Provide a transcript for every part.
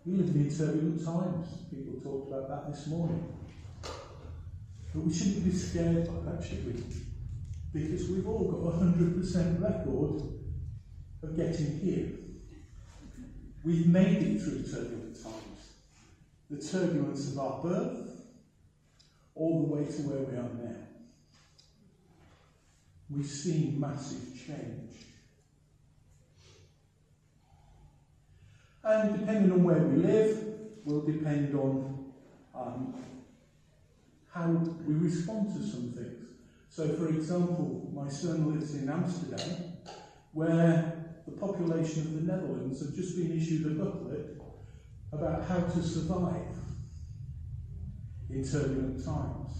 We live in turbulent times. People talked about that this morning. But we shouldn't be scared by that, should we? Because we've all got a 100% record of getting here. We've made it through turbulent times. The turbulence of our birth, all the way to where we are now. We've seen massive change. And depending on where we live, will depend on how we respond to some things. So, for example, my son lives in Amsterdam, where the population of the Netherlands have just been issued a booklet about how to survive in turbulent times,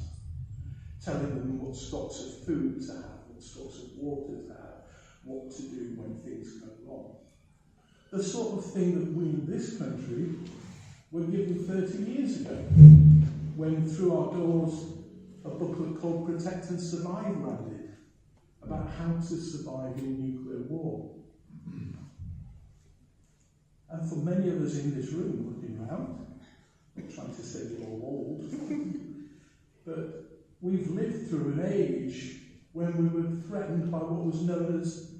telling them what stocks of food to have, what stocks of water to have, what to do when things go wrong. The sort of thing that we in this country were given 30 years ago, when through our doors a booklet called Protect and Survive landed, about how to survive in nuclear war. And for many of us in this room looking around, I'm not trying to say you're all old, but we've lived through an age when we were threatened by what was known as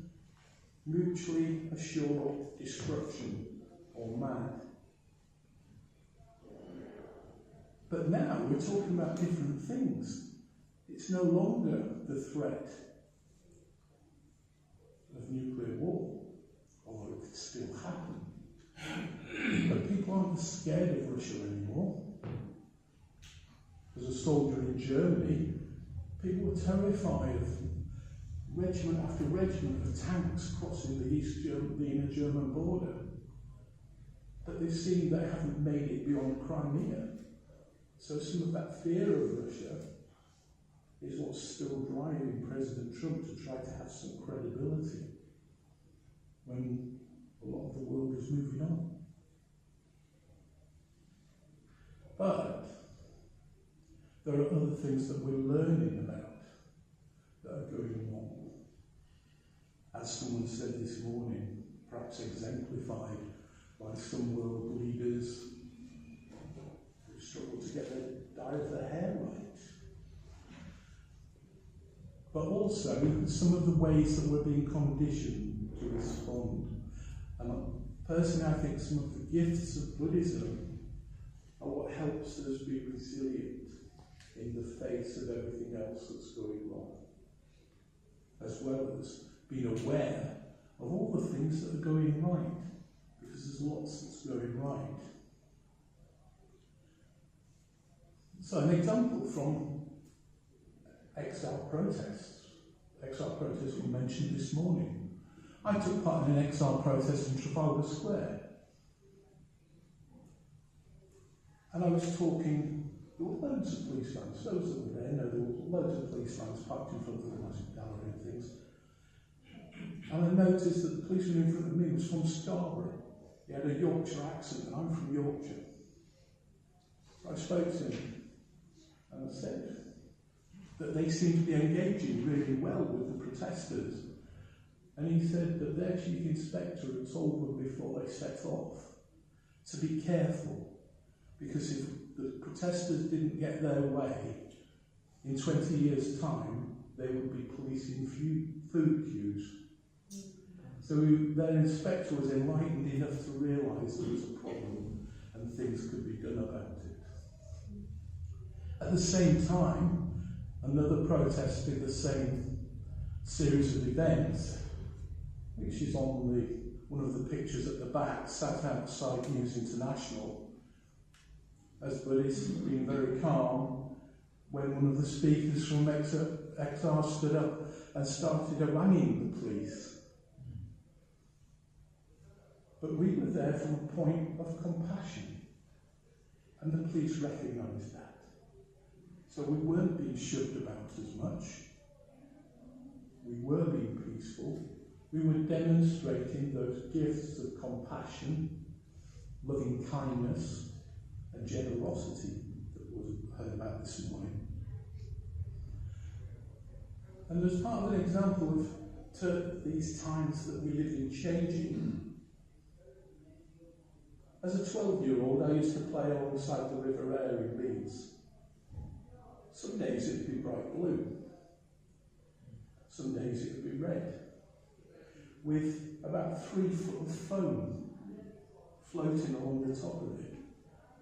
mutually assured destruction, or MAD. But now we're talking about different things. It's no longer the threat of nuclear war, although it could still happen. But people aren't scared of Russia anymore. As a soldier in Germany, people were terrified of regiment after regiment of tanks crossing the inner German border. But they've seen they haven't made it beyond Crimea. So some of that fear of Russia is what's still driving President Trump to try to have some credibility when a lot of the world is moving on. But there are other things that we're learning about that are going on. As someone said this morning, perhaps exemplified by some world leaders who struggle to get the dye of their hair right. But also some of the ways that we're being conditioned to respond. And personally, I think some of the gifts of Buddhism are what helps us be resilient in the face of everything else that's going wrong, as well as being aware of all the things that are going right, because there's lots that's going right. So an example from exile protests. Exile protests we mentioned this morning. I took part in an exile protest in Trafalgar Square. And I was talking, there were loads of police vans, those that were there know there were loads of police vans parked in front of the massive gallery and things. And I noticed that the policeman in front of me was from Scarborough. He had a Yorkshire accent, and I'm from Yorkshire. So I spoke to him, and I said that they seemed to be engaging really well with the protesters. And he said that their chief inspector had told them before they set off to be careful, because if the protesters didn't get their way, in 20 years' time, they would be policing food queues. So their inspector was enlightened enough to realise there was a problem and things could be done about it. At the same time, another protest did the same series of events, which is on one of the pictures at the back, sat outside News International, as Buddhists being very calm, when one of the speakers from XR stood up and started haranguing the police. But we were there from a point of compassion, and the police recognised that. So we weren't being shoved about as much. We were being peaceful. We were demonstrating those gifts of compassion, loving kindness, and generosity that was heard about this morning. And as part of an example of these times that we live in changing, As a 12-year-old, I used to play alongside the River Aire in Leeds. Some days it would be bright blue. Some days it would be red, with about 3 foot of foam floating along the top of it.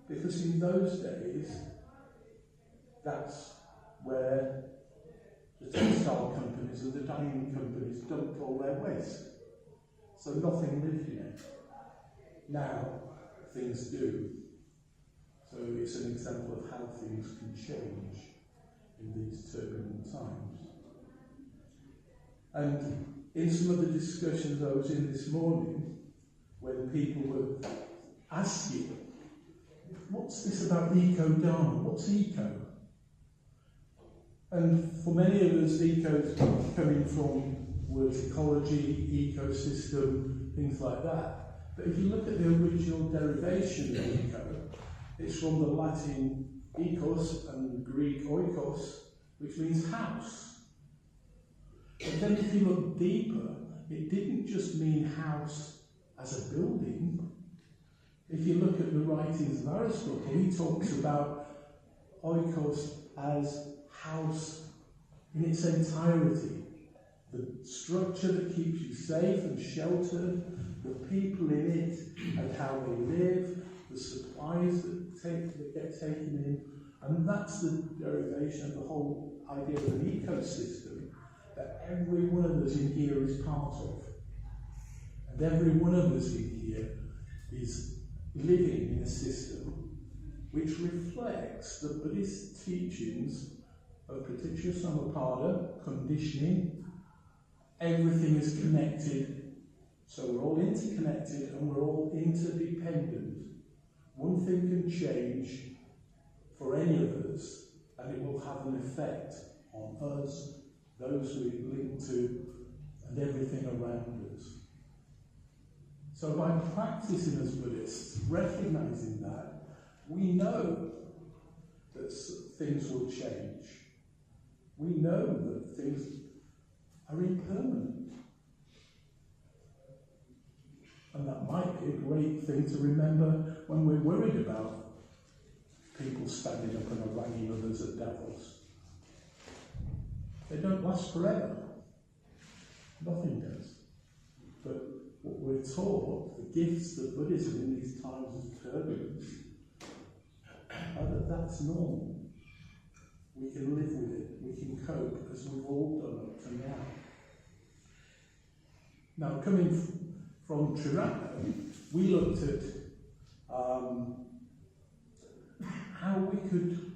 Because in those days, that's where the textile companies and the dyeing companies dumped all their waste. So nothing lived in it. Now, things do. So it's an example of how things can change in these turbulent times. And in some of the discussions I was in this morning, when people were asking, what's this about Eco-Dharma? What's eco? And for many of us, eco is coming from words ecology, ecosystem, things like that. But if you look at the original derivation of eco, it's from the Latin ecos and the Greek oikos, which means house. But then if you look deeper, it didn't just mean house as a building. If you look at the writings of Aristotle, he talks about oikos as house in its entirety. The structure that keeps you safe and sheltered, the people in it and how they live, the supplies that get taken in, and that's the derivation of the whole idea of an ecosystem that every one of us in here is part of. And every one of us in here is living in a system which reflects the Buddhist teachings of Praticca Samuppada, conditioning. Everything is connected, so we're all interconnected and we're all interdependent. One thing can change for any of us and it will have an effect on us, those we link to, and everything around us. So by practicing as Buddhists, recognizing that, we know that things will change. We know that things are impermanent. And that might be a great thing to remember when we're worried about people standing up and haranguing others at Davos. They don't last forever. Nothing does. But what we're taught, the gifts of Buddhism in these times of turbulence, are that that's normal. We can live with it, we can cope, as we've all done up to now. Now, coming from Narapa, we looked at how we could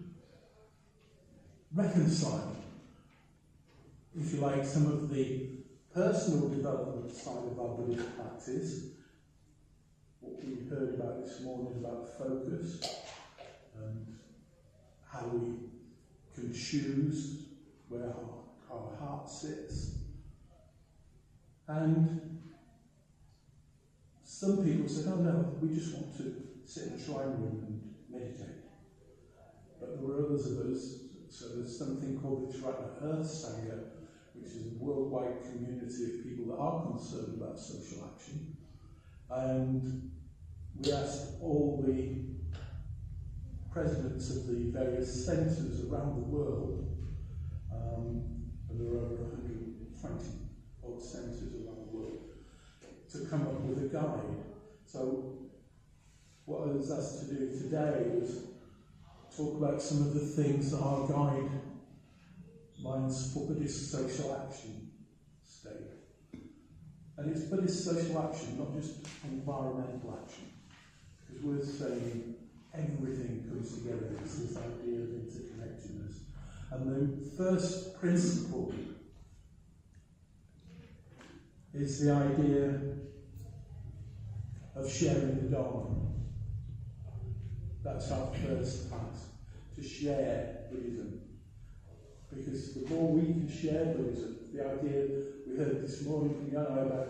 reconcile, if you like, some of the personal development side of our Buddhist practice, what we heard about this morning about focus, and how we can choose where our heart sits. And some people said, oh no, we just want to sit in a shrine room and meditate. But there were others of us, so there's something called the Narapa Earth Sangha, which is a worldwide community of people that are concerned about social action. And we asked all the presidents of the various centres around the world, and there are over 120 odd centres around the world, to come up with a guide. So what I was asked to do today was talk about some of the things that our guide lines for Buddhist social action state. And it's Buddhist social action, not just environmental action. Because we're saying everything comes together. It's this idea of interconnectedness. And the first principle is the idea of sharing the Dharma. That's our first task, to share Buddhism. Because the more we can share Buddhism, the idea we heard this morning from Yana about,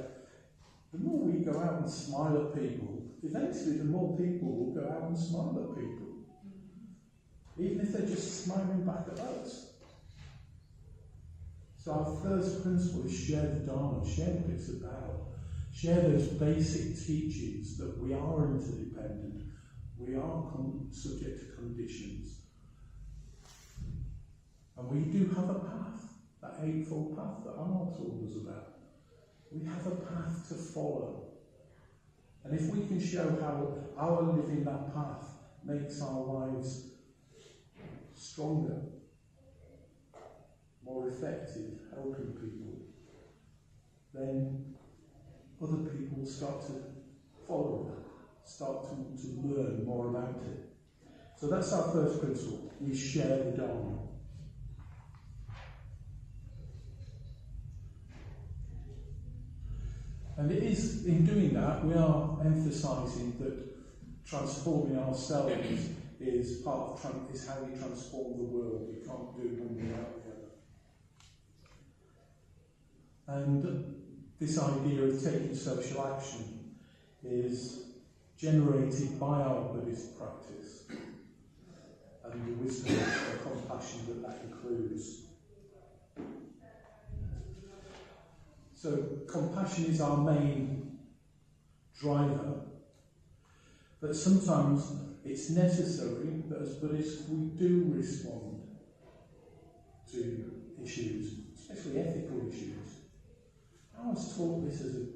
the more we go out and smile at people, eventually the more people will go out and smile at people. Even if they're just smiling back at us. So our first principle is share the Dharma, share what it's about. share those basic teachings that we are interdependent, we are subject to conditions, and we do have a path, that eightfold path that Amal told us about. We have a path to follow. And if we can show how our living that path makes our lives stronger, more effective, helping people, then other people will start to follow that, start to learn more about it. So that's our first principle. We share the Dharma. And it is, in doing that, we are emphasising that transforming ourselves is part of is how we transform the world. We can't do one without the other. And this idea of taking social action is generated by our Buddhist practice and the wisdom and compassion that includes. So compassion is our main driver, but sometimes it's necessary that as Buddhists we do respond to issues, especially ethical issues. I was taught this as a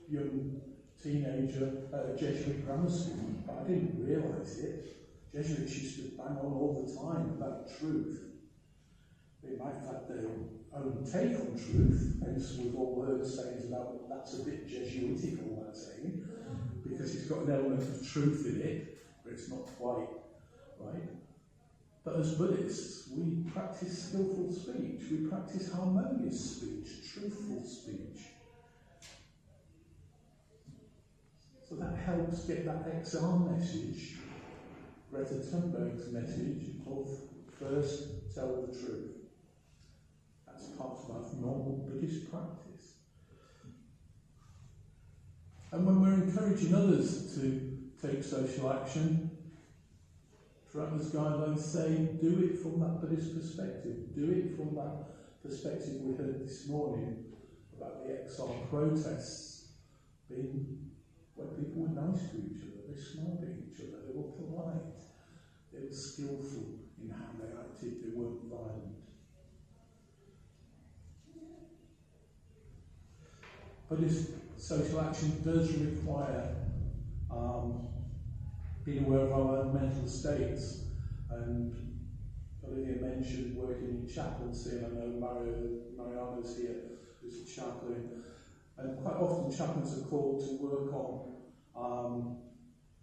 young teenager at a Jesuit grammar school, but I didn't realise it. Jesuits used to bang on all the time about truth. They might have had their own take on truth, hence we've all heard sayings about that's a bit Jesuitical, that saying, because it's got an element of truth in it, but it's not quite right. But as Buddhists, we practice skillful speech, we practice harmonious speech, truthful speech. So that helps get that XR message, Greta Thunberg's message of first tell the truth. That's part of our normal Buddhist practice. And when we're encouraging others to take social action, Narappa's guidelines say, do it from that Buddhist perspective. Do it from that perspective we heard this morning about the XR protests being where people were nice to each other, they smiled at each other, they were polite, they were skillful in how they acted, they weren't violent. Buddhist social action does require being aware of our own mental states, and Olivia mentioned working in chaplaincy, and I know Mariana's here, who's a chaplain, and quite often chaplains are called to work on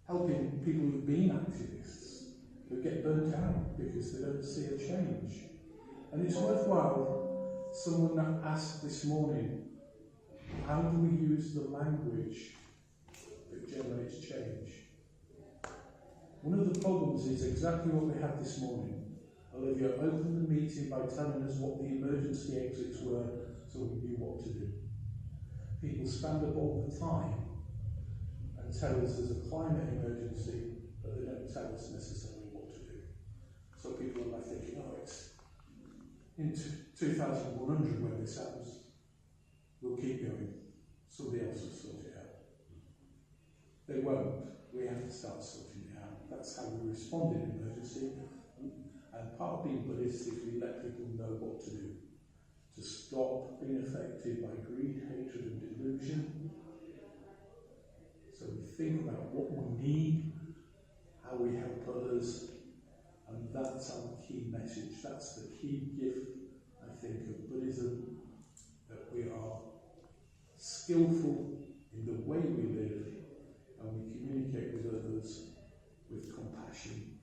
helping people who've been activists, who get burnt out because they don't see a change. And it's worthwhile, someone asked this morning, how do we use the language that generates change? One of the problems is exactly what we had this morning. Olivia opened the meeting by telling us what the emergency exits were so we knew what to do. People stand up all the time and tell us there's a climate emergency, but they don't tell us necessarily what to do. So people are like thinking, oh, it's in 2100 when this happens, we'll keep going. Somebody else will sort it out. They won't. We have to start sorting it out. That's how we respond in emergency. And part of being Buddhist is we let people know what to do. To stop being affected by greed, hatred and delusion. So we think about what we need, how we help others, and that's our key message. That's the key gift, I think, of Buddhism, that we are skillful in the way we live, and we communicate with others with compassion